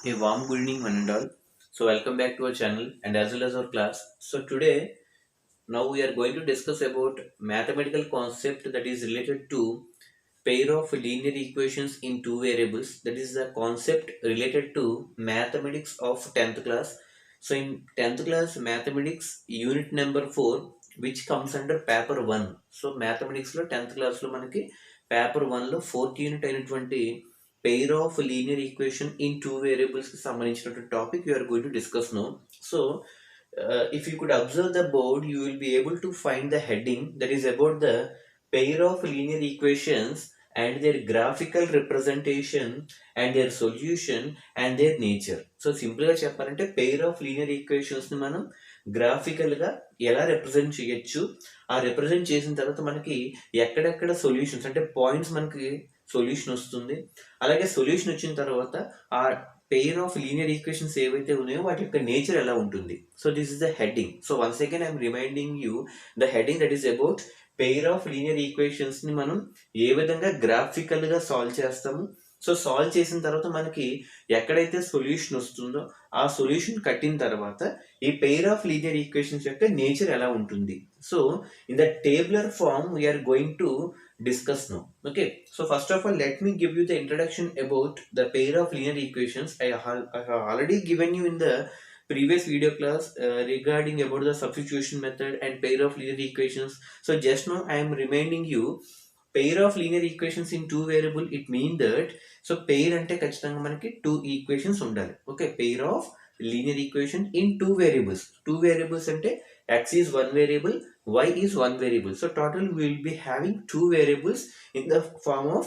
A warm good evening, one and all. So, welcome back to our channel and as well as our class. So, today, now we are going to discuss about mathematical concept that is related to pair of linear equations in two variables. That is the concept related to mathematics of 10th class. So, in 10th class mathematics unit number 4, which comes under paper 1. So, mathematics lo 10th class lo manaki paper 1 lo 4th unit అయినటువంటి pair of linear equation in two variables కి సంబంధించినటువంటి topic you are going to discuss now. So, if you could observe the board, you will be able to find the heading that is about the pair of linear equations and their graphical representation and their solution and their nature. So సింపుల్గా చెప్పాలంటే pair of linear ఈక్వేషన్స్ని మనం గ్రాఫికల్గా ఎలా represent చేయొచ్చు, ఆ represent చేసిన తర్వాత మనకి ఎక్కడెక్కడ సొల్యూషన్స్ అంటే పాయింట్స్ మనకి సొల్యూషన్ వస్తుంది, అలాగే సొల్యూషన్ వచ్చిన తర్వాత ఆ పెయిర్ ఆఫ్ లీనియర్ ఈక్వేషన్స్ ఏవైతే ఉన్నాయో వాటి యొక్క నేచర్ ఎలా ఉంటుంది. So this is the heading. So once again I'm reminding you the heading that is about pair of linear equations ని మనం ఏ విధంగా గ్రాఫికల్ గా సాల్వ్ చేస్తాము. సో సాల్వ్ చేసిన తర్వాత మనకి ఎక్కడైతే సొల్యూషన్ వస్తుందో ఆ సొల్యూషన్ కట్టిన తర్వాత ఈ పెయిర్ ఆఫ్ లీనియర్ ఈక్వేషన్స్ యొక్క నేచర్ ఎలా ఉంటుంది. So in the tabular form we are going to discuss now. Okay, so first of all, let me give you the introduction about the pair of linear equations. I have already given you in the previous video class regarding about the substitution method and pair of linear equations. So just now I am reminding you, pair of linear equations in two variable, it means that so pair ante ఖచ్చితంగా మనకి two equations ఉండాలి. Okay, pair of linear equation in two variables అంటే x is one variable, y is one variable. So total we will be having two variables in the form of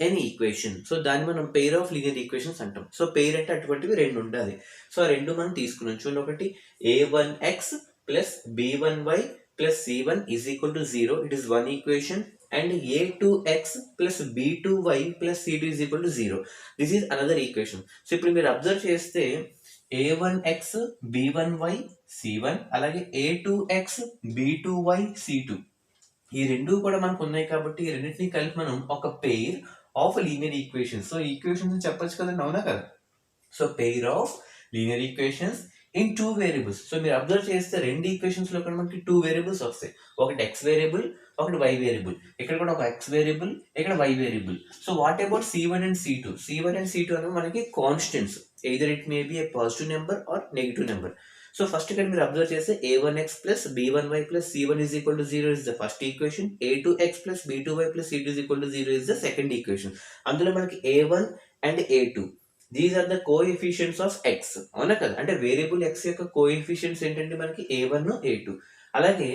any equation. So దాన్ని మనం pair of linear equations అంటాం. So pair అంటే అటువంటివి రెండు ఉండాలి. So ఆ రెండు మనం తీసుకున్నాం. చూడండి, ఒకటి a1x plus b1y plus c1 is equal to 0, it is one equation. And a2x plus b2y plus c2 is equal to 0, this is another equation. So ఇప్పుడు మీరు అబ్జర్వ్ చేస్తే a1x b1y c1 అలాగే a2x b2y c2 ఈ రెండు కూడా మనకు ఉన్నాయి కాబట్టి ఈ రెండింటిని కలిపి మనం ఒక pair of linear equations. So equations చెప్పొచ్చు కదండి, అవునా కదా. So pair of linear equations in two variables. So మీరు అబ్జర్వ్ చేస్తే రెండు ఈక్వేషన్స్ లో కూడా మనకి టూ వేరియబుల్స్ వస్తాయి, ఒకటి ఎక్స్ వేరియబుల్ ఒకటి వై వేరియబుల్. ఇక్కడ కూడా ఒక ఎక్స్ వేరియబుల్ ఇక్కడ Y variable. So what about c1 and c2? c1 and c2 అనేవి మనకి constants, either it may be a positive number or negative number. So first ఇక్కడ మీరు అబ్జర్వ్ చేస్తే a1x plus b1y plus c1 is equal to 0 is the first equation. a2x plus b2y plus c2 is equal to 0 is the second equation. అందులో మనకి a1 and a2 these are the coefficients of X, అవునా కదా. అంటే variable X యొక్క coefficients ఏంటంటే మనకి a1 a2. అలాగే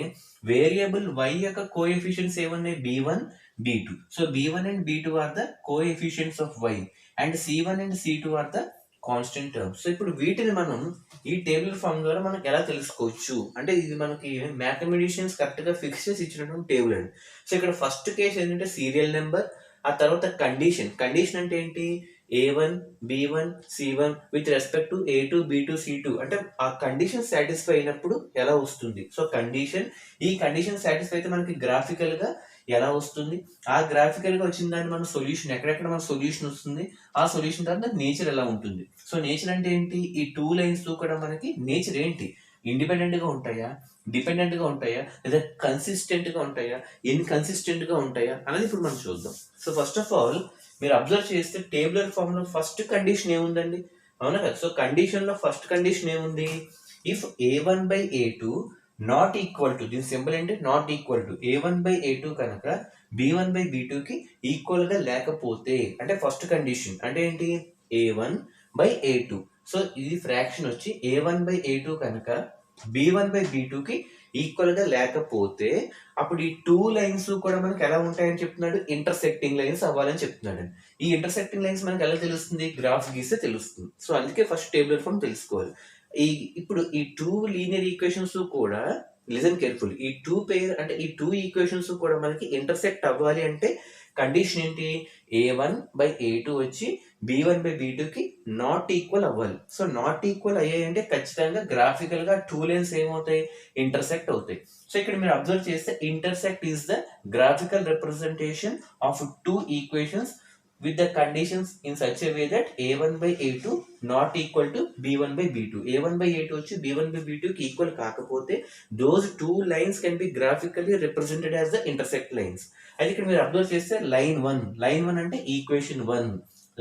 variable y యొక్క కోఎఫిషియెంట్స్ ఏమన్నాయి, b1 b2. So b1 and b2 are the coefficients of y and c1 and c2 are the constant terms. So ఇప్పుడు వీటిని మనం ఈ టేబుల్ ఫామ్ ద్వారా మనం ఎలా తెలుసుకోవచ్చు అంటే ఇది మనకి మ్యాథమెటిషియన్స్ కరెక్ట్ గా ఫిక్స్ చేసి ఇచ్చినటువంటి టేబుల్ అండి. సో ఇక్కడ ఫస్ట్ కేసు ఏంటంటే సీరియల్ నెంబర్, ఆ తర్వాత కండిషన్ అంటే ఏంటి, a1 b1 c1 with respect to a2 b2 c2 అంటే ఆ కండిషన్ సాటిస్ఫై అయినప్పుడు ఎలా వస్తుంది. సో ఈ కండిషన్ సాటిస్ఫై అయితే మనకి గ్రాఫికల్ గా ఎలా వస్తుంది, ఆ గ్రాఫికల్ గా వచ్చిన దాన్ని మన సొల్యూషన్ ఎక్కడెక్కడ మన సొల్యూషన్ వస్తుంది, ఆ సొల్యూషన్ తర్వాత నేచర్ ఎలా ఉంటుంది. సో నేచర్ అంటే ఏంటి, ఈ టూ లైన్స్ కూడా మనకి నేచర్ ఏంటి, ఇండిపెండెంట్ గా ఉంటాయా, డిపెండెంట్ గా ఉంటాయా, లేదా కన్సిస్టెంట్ గా ఉంటాయా, ఇన్కన్సిస్టెంట్ గా ఉంటాయా అనేది ఇప్పుడు మనం చూద్దాం. సో ఫస్ట్ ఆఫ్ ఆల్ మీరు అబ్జర్వ్ చేస్తే టేబులర్ ఫామ్ లో ఫస్ట్ కండిషన్ ఏముందండి, అవునా కదా. సో కండిషన్ లో ఫస్ట్ కండిషన్ ఏముంది, if a1 by a2 not equal to, దీని సింబల్ ఏంటి, not equal to a1 by a2 కనుక b1 బై b2 కి ఈక్వల్ గా లేకపోతే, అంటే ఫస్ట్ కండిషన్ అంటే ఏంటి, a1 బై a2. సో ఇది ఫ్రాక్షన్ వచ్చి a1 బై a2 కనుక b1 బై b2 కి ఈక్వల్ గా లేకపోతే అప్పుడు ఈ టూ లైన్స్ కూడా మనకి ఎలా ఉంటాయని చెప్తున్నాడు, ఇంటర్సెక్టింగ్ లైన్స్ అవ్వాలని చెప్తున్నాడు. ఈ ఇంటర్సెక్టింగ్ లైన్స్ మనకి ఎలా తెలుస్తుంది, గ్రాఫ్ గీస్తే తెలుస్తుంది. సో అందుకే ఫస్ట్ టేబులర్ ఫామ్ తెలుసుకోవాలి. ఇప్పుడు ఈ టూ లీనియర్ ఈక్వేషన్స్ కూడా లిజన్ కేర్ఫుల్, ఈ టూ పెయిర్ అంటే ఈ టూ ఈక్వేషన్స్ కూడా మనకి ఇంటర్సెక్ట్ అవ్వాలి అంటే కండిషన్ ఏంటి, a1 బై a2 వచ్చి b1 బై b2 కి నాట్ ఈక్వల్ అవ్వాలి. సో నాట్ ఈక్వల్ అయ్యాయి అంటే ఖచ్చితంగా గ్రాఫికల్ గా టూ లైన్స్ ఏమవుతాయి, ఇంటర్సెక్ట్ అవుతాయి. సో ఇక్కడ మీరు అబ్జర్వ్ చేస్తే intersect is the graphical representation of two equations with the conditions in such a way that a1 by a2 not equal to b1 by b2. a1 by a2 వచ్చి b1 by b2 కి equal కాకపోతే those two lines can be graphically represented as the intersect lines. అది ఇక్కడ మీరు observe చేస్తే line 1 అంటే equation 1,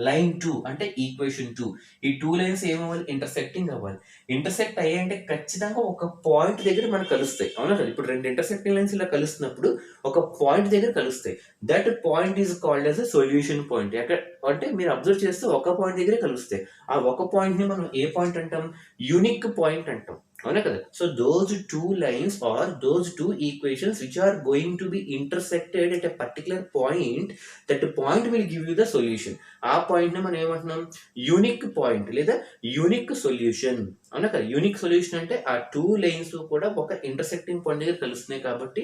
line 2 అంటే equation 2. ఈ టూ లైన్స్ ఏమవ్వాలి, ఇంటర్సెక్టింగ్ అవ్వాలి. ఇంటర్సెక్ట్ అయ్యాయంటే ఖచ్చితంగా ఒక పాయింట్ దగ్గర మనకు కలుస్తాయి, అవునా కదా. ఇప్పుడు రెండు ఇంటర్సెక్టింగ్ లైన్స్ ఇలా కలుస్తున్నప్పుడు ఒక పాయింట్ దగ్గర కలుస్తాయి. That point is called as a solution point. ఎక్కడ అంటే మీరు అబ్జర్వ్ చేస్తే ఒక పాయింట్ దగ్గరే కలుస్తాయి. ఆ ఒక పాయింట్ ని మనం ఏ పాయింట్ అంటాం, యూనిక్ పాయింట్ అంటాం, అవునా కదా. So those two lines are those two equations which are going to be intersected at a particular point, that point will give you the solution. ఆ పాయింట్ ని మనం ఏమంటున్నాం, యూనిక్ పాయింట్ లేదా unique solution, అవునా కదా. యూనిక్ సొల్యూషన్ అంటే ఆ two lines కూడా ఒక ఇంటర్సెక్టింగ్ పాయింట్ దగ్గర కలుస్తున్నాయి కాబట్టి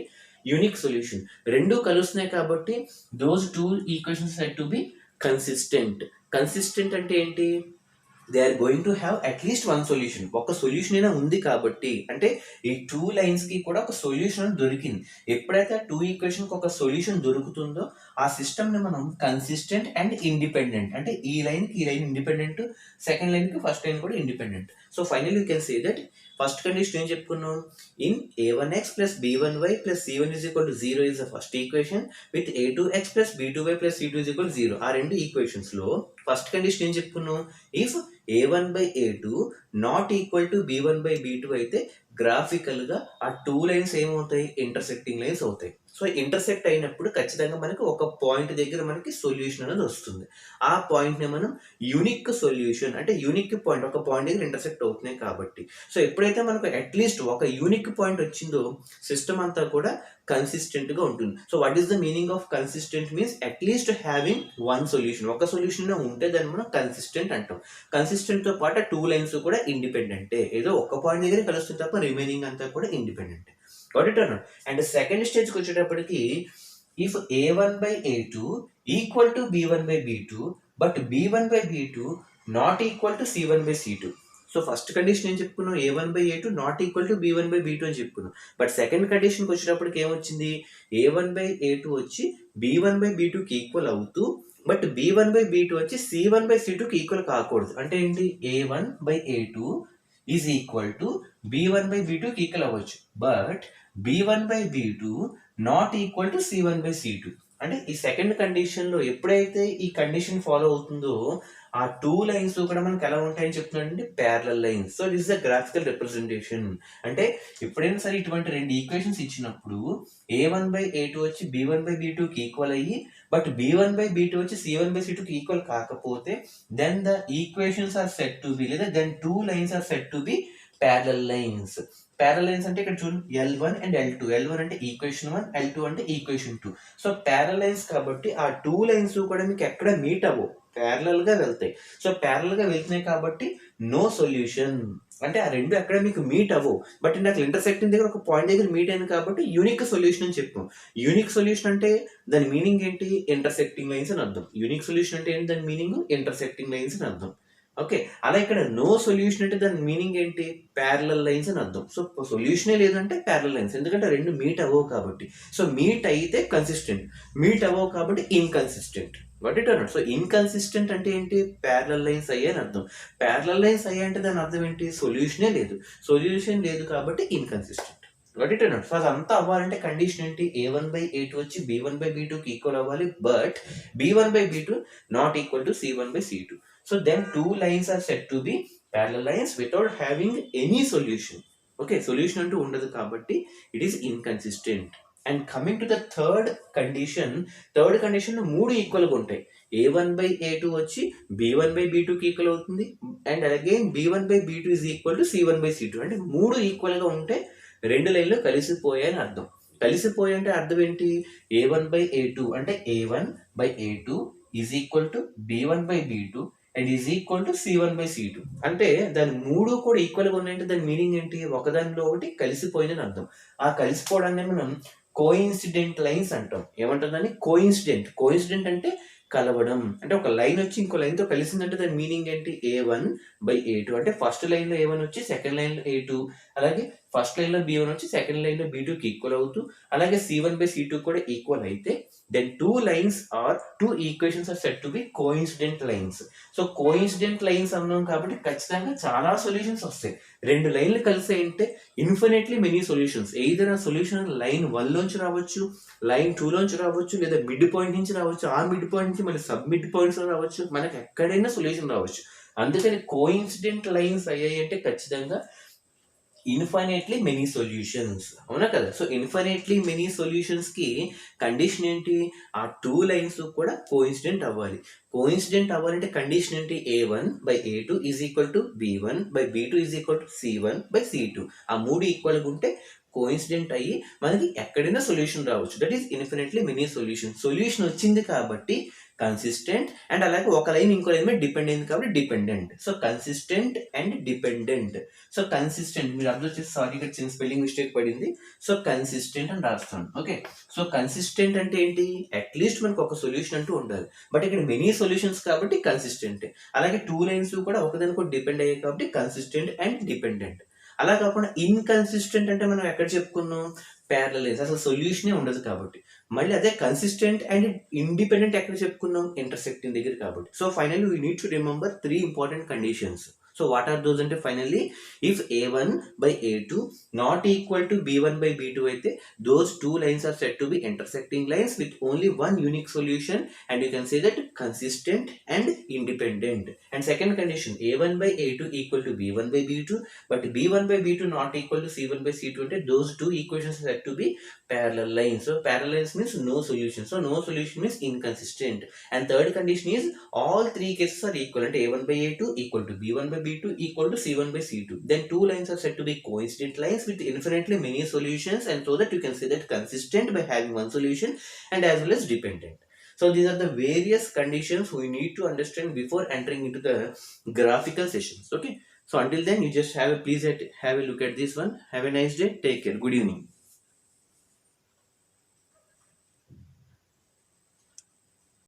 యూనిక్ సొల్యూషన్. రెండు కలుస్తున్నాయి కాబట్టి those two equations said to be consistent. Consistent అంటే ఏంటి, they are going to have at least one solution. ఒక సొల్యూషన్ అయినా ఉంది కాబట్టి, అంటే ఈ టూ లైన్స్ కి కూడా ఒక సొల్యూషన్ దొరికింది. ఎప్పుడైతే ఆ టూ ఈక్వేషన్ కి ఒక సొల్యూషన్ దొరుకుతుందో ఆ సిస్టమ్ ని మనం కన్సిస్టెంట్ అండ్ ఇండిపెండెంట్, అంటే ఈ లైన్ కి ఈ లైన్ ఇండిపెండెంట్, సెకండ్ లైన్ కి ఫస్ట్ లైన్ కూడా independent. So final you can say that first condition ఏం చెప్పుకున్నాం, in a1x plus b1y plus c1 is equal to 0 is the first equation with a2x plus b2y plus c2 is equal to 0. ఆ రెండు equations లో first condition ఏం చెప్పుకున్నాం, if a1 by a2 not equal to b1 by b2 అయితే graphical గా ఆ two lines ఏమవుతాయి, intersecting lines అవుతాయి. సో ఇంటర్సెక్ట్ అయినప్పుడు ఖచ్చితంగా మనకి ఒక పాయింట్ దగ్గర మనకి సొల్యూషన్ అనేది వస్తుంది. ఆ పాయింట్ ని మనం యూనిక్ సొల్యూషన్, అంటే యూనిక్ పాయింట్, ఒక పాయింట్ దగ్గర ఇంటర్సెక్ట్ అవుతున్నాయి కాబట్టి. సో ఎప్పుడైతే మనకు అట్లీస్ట్ ఒక యూనిక్ పాయింట్ వచ్చిందో సిస్టమ్ అంతా కూడా కన్సిస్టెంట్ గా ఉంటుంది. So what is the meaning of consistent, means at least having one solution. ఒక సొల్యూషన్ ఉంటే దాన్ని మనం కన్సిస్టెంట్ అంటాం. కన్సిస్టెంట్ తో పాటు టూ లైన్స్ కూడా ఇండిపెండెంటే, ఏదో ఒక పాయింట్ దగ్గర కలుస్తుంది తప్ప రిమైనింగ్ అంతా కూడా independent. Got it or not. And second stage కి వచ్చేటప్పటికి if a1 by a2 equal to b1 by b2 but b1 by b2 not equal to c1 by c2. So first condition ఏం చెప్పుకున్నాం, a1 by a2 not equal to b1 by b2 అని చెప్పుకున్నాం. But second కండిషన్కి వచ్చేటప్పటికి ఏమొచ్చింది, a1 by a2 వచ్చి b1 by b2 కి equal అవుతూ, but b1 by b2 వచ్చి c1 by c2 కి ఈక్వల్ కాకూడదు. అంటే ఏంటి, a1 by a2 is equal to b1 by b2 కి ఈక్వల్ అవ్వచ్చు, but b1 by b2 not equal to c1 by c2. అంటే ఈ సెకండ్ కండిషన్ లో ఎప్పుడైతే ఈ కండిషన్ ఫాలో అవుతుందో ఆ టూ లైన్స్ కూడా మనకి ఎలా ఉంటాయని చెప్తున్నాడంటే parallel lines. So this is the graphical representation. అంటే ఎప్పుడైనా సరే ఇటువంటి రెండు ఈక్వేషన్స్ ఇచ్చినప్పుడు a1 by a2 వచ్చి b1 by b2 కి ఈక్వల్ అయ్యి, బట్ b1 by b2 వచ్చి c1 by c2 కి ఈక్వల్ కాకపోతే then the equations are set to be, లేదా then two lines are set to be parallel lines. Parallel lines అంటే ఇక్కడ చూడండి L1 అండ్ L2. L1 అంటే equation 1, L2 అంటే equation 2. So parallel lines కాబట్టి ఆ టూ లైన్స్ కూడా మీకు ఎక్కడ మీట్ అవ్వవు, ప్యారలల్ గా వెళ్తాయి. సో ప్యారలల్ గా వెళ్తున్నాయి కాబట్టి నో సొల్యూషన్, అంటే ఆ రెండు ఎక్కడ మీకు మీట్ అవ్వవు. బట్ నాకు ఇంటర్సెక్టింగ్ దగ్గర ఒక పాయింట్ దగ్గర మీట్ అయింది కాబట్టి యూనిక్ సొల్యూషన్ అని చెప్పాం. యూనిక్ సొల్యూషన్ అంటే దాని మీనింగ్ ఏంటి, ఇంటర్సెక్టింగ్ లైన్స్ అని అర్థం. యూనిక్ సొల్యూషన్ అంటే ఏంటి, దాని మీనింగ్ ఇంటర్సెక్టింగ్ లైన్స్ అని అర్థం. ఓకే, అలా ఇక్కడ నో సొల్యూషన్ అంటే దాని మీనింగ్ ఏంటి, ప్యారలల్ లైన్స్ అని అర్థం. సో సొల్యూషనే లేదంటే ప్యారలల్ లైన్స్, ఎందుకంటే రెండు మీట్ అవ్వవు కాబట్టి. సో మీట్ అయితే కన్సిస్టెంట్, మీట్ అవ్వవు కాబట్టి ఇన్కన్సిస్టెంట్. వాట్ ఇట్ అన్నట్టు. సో ఇన్కన్సిస్టెంట్ అంటే ఏంటి, ప్యారలల్ లైన్స్ అయ్యాయని అర్థం. ప్యారలల్ లైన్స్ అయ్యాయంటే దాని అర్థం ఏంటి, సొల్యూషనే లేదు. సొల్యూషన్ లేదు కాబట్టి ఇన్కన్సిస్టెంట్. వాట్ ఇట్ అన్నట్టు. సో అదంతా అవ్వాలంటే కండిషన్ ఏంటి, a1 by a2 వచ్చి b1 by b2 కి ఈక్వల్ అవ్వాలి, but b1 by b2 not equal to c1 by c2. So then two lines are said to be parallel lines without having any solution. Okay, solution అంటూ ఉండదు కాబట్టి it is inconsistent. And coming to the third condition లో మూడు equal గా ఉంటాయి. a1 by a2 వచ్చి b1 by b2 కి equal అవుతుంది, and again b1 by b2 is equal to c1 by c2. అంటే మూడు ఈక్వల్ గా ఉంటే రెండు లైన్లు కలిసిపోయాయని అర్థం. కలిసిపోయాయి అంటే అర్థం ఏంటి, a1 by a2 అంటే a1 by a2 is equal to b1 by b2 and is equal to c1 by c2. అంటే దాని మూడు కూడా ఈక్వల్ గా ఉన్నాయంటే దాని మీనింగ్ ఏంటి, ఒకదానిలో ఒకటి కలిసిపోయిందని అర్థం. ఆ కలిసిపోవడాన్ని మనం కోఇన్సిడెంట్ లైన్స్ అంటాం. ఏమంటాం దాన్ని, కోఇన్సిడెంట్ అంటే కలవడం. అంటే ఒక లైన్ వచ్చి ఇంకో లైన్ తో కలిసిందంటే దాని మీనింగ్ ఏంటి, a1 by a2 అంటే ఫస్ట్ లైన్ లో a1 వచ్చి సెకండ్ లైన్ లో a2, అలాగే ఫస్ట్ లైన్ లో B1 వచ్చి సెకండ్ లైన్ లో B2 కి ఈక్వల్ అవుతూ, అలాగే C1 బై C2 కూడా ఈక్వల్ అయితే, then two equations are set to be coincident lines. So coincident lines అన్నాం కాబట్టి ఖచ్చితంగా చాలా సొల్యూషన్స్ వస్తాయి. రెండు లైన్లు కలిసి అంటే ఇన్ఫినిట్లీ మెనీ సొల్యూషన్స్. ఎయిదర్ ఆ సొల్యూషన్ లైన్ 1 లోంచి రావచ్చు, లైన్ 2 లోంచి రావచ్చు, లేదా మిడ్ పాయింట్ నుంచి రావచ్చు, ఆ మిడ్ పాయింట్ నుంచి మళ్ళీ సబ్ మిడ్ పాయింట్స్ లో రావచ్చు, మనకి ఎక్కడైనా సొల్యూషన్ రావచ్చు. అందుకని కోఇన్సిడెంట్ లైన్స్ అయ్యాయి అంటే ఖచ్చితంగా ఇన్ఫైనైట్లీ మెనీ సొల్యూషన్స్, అవునా కదా. సో ఇన్ఫైనైట్లీ మెనీ సొల్యూషన్స్ కి కండిషన్ ఏంటి, ఆ టూ లైన్స్ కూడా కోఇన్సిడెంట్ అవ్వాలి. కోఇన్సిడెంట్ అవ్వాలంటే కండిషన్ ఏంటి, A1/A2 is equal to B1/B2 is equal to C1/C2. ఆ మూడు ఈక్వల్గా ఉంటే కోఇన్సిడెంట్ అయ్యి మనకి ఎక్కడైనా సొల్యూషన్ రావచ్చు. That is infinitely many solution వచ్చింది కాబట్టి కన్సిస్టెంట్, అండ్ అలాగే ఒక లైన్ ఇంకో లైన్ మీద డిపెండ్ అయింది కాబట్టి dependent. So consistent and dependent. So consistent మీరు అబ్జర్వ్ చేసి, సారీ ఇక్కడ చిన్న స్పెల్లింగ్ మిస్టేక్ పడింది. సో కన్సిస్టెంట్ అని రాస్తాను. ఓకే, సో కన్సిస్టెంట్ అంటే ఏంటి, అట్లీస్ట్ మనకు ఒక సొల్యూషన్ అంటూ ఉండాలి. బట్ ఇక్కడ మెనీ సొల్యూషన్స్ కాబట్టి కన్సిస్టెంట్. అలాగే టూ లైన్స్ కూడా ఒకదానికొకటి డిపెండ్ అయ్యాయి కాబట్టి కన్సిస్టెంట్ అండ్ డిపెండెంట్. అలా కాకుండా ఇన్కన్సిస్టెంట్ అంటే మనం ఎక్కడ చెప్పుకున్నాం, ప్యారలల్ లైన్స్, అసలు సొల్యూషనే ఉండదు కాబట్టి. మళ్ళీ అదే కన్సిస్టెంట్ అండ్ ఇండిపెండెంట్ ఎక్కడ చెప్పుకున్నాం, ఇంటర్సెక్టింగ్ దగ్గర కాబట్టి. So finally we need to remember 3 important conditions. So what are those అంటే, finally if A1/A2 not equal to B1/B2 అయితే those two lines are said to be intersecting lines with only one unique solution, and you can say that consistent and independent. And second condition, A1/A2 equal to B1/B2, but B1/B2 not equal to C1/C2 అంటే those two equations are said to be parallel lines. So parallel lines means no solution. So no solution means inconsistent. And third condition is all three cases are equal, and A1/A2 equal to B1/B2 equal to C1/C2. Then two lines are said to be coincident lines with infinitely many solutions, and so that you can say that consistent by having one solution and as well as dependent. So these are the various conditions we need to understand before entering into the graphical sessions. Okay, so until then you just please have a look at this one. Have a nice day. Take care. Good evening.